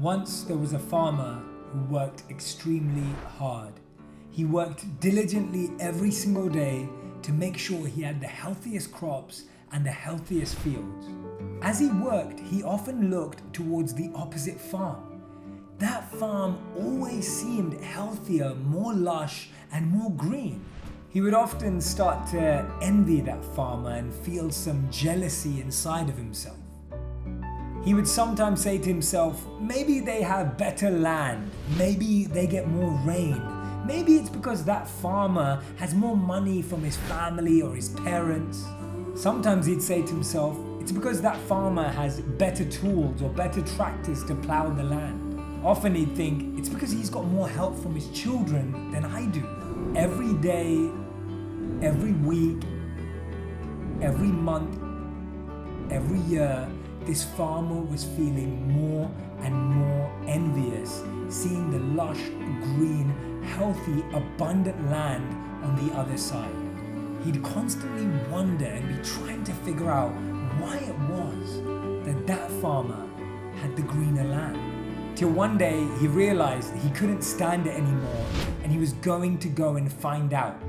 Once there was a farmer who worked extremely hard. He worked diligently every single day to make sure he had the healthiest crops and the healthiest fields. As he worked, he often looked towards the opposite farm. That farm always seemed healthier, more lush, and more green. He would often start to envy that farmer and feel some jealousy inside of himself. He would sometimes say to himself, maybe they have better land, maybe they get more rain, maybe it's because that farmer has more money from his family or his parents. Sometimes he'd say to himself, it's because that farmer has better tools or better tractors to plow the land. Often he'd think, it's because he's got more help from his children than I do. Every day, every week, every month, every year, this farmer was feeling more and more envious, seeing the lush, green, healthy, abundant land on the other side. He'd constantly wonder and be trying to figure out why it was that that farmer had the greener land. Till one day he realized he couldn't stand it anymore and he was going to go and find out.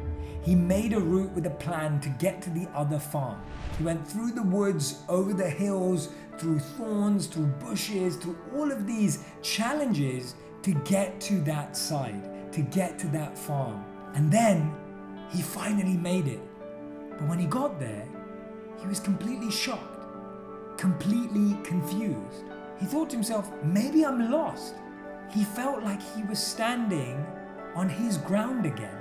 He made a route with a plan to get to the other farm. He went through the woods, over the hills, through thorns, through bushes, through all of these challenges to get to that side, to get to that farm. And then he finally made it. But when he got there, he was completely shocked, completely confused. He thought to himself, maybe I'm lost. He felt like he was standing on his ground again.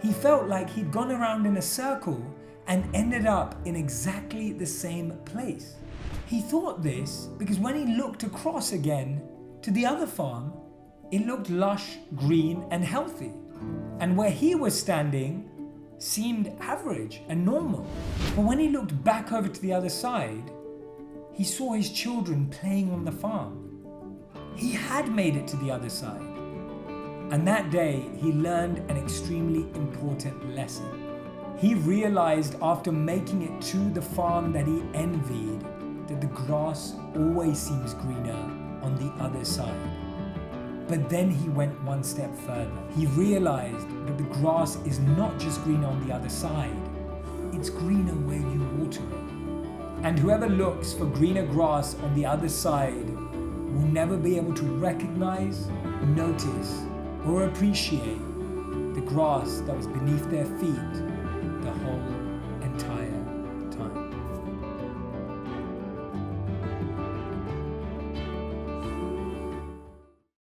He felt like he'd gone around in a circle and ended up in exactly the same place. He thought this because when he looked across again to the other farm, it looked lush, green, and healthy. And where he was standing seemed average and normal. But when he looked back over to the other side, he saw his children playing on the farm. He had made it to the other side. And that day, he learned an extremely important lesson. He realized after making it to the farm that he envied that the grass always seems greener on the other side. But then he went one step further. He realized that the grass is not just greener on the other side, it's greener where you water it. And whoever looks for greener grass on the other side will never be able to recognize, notice, or appreciate the grass that was beneath their feet the whole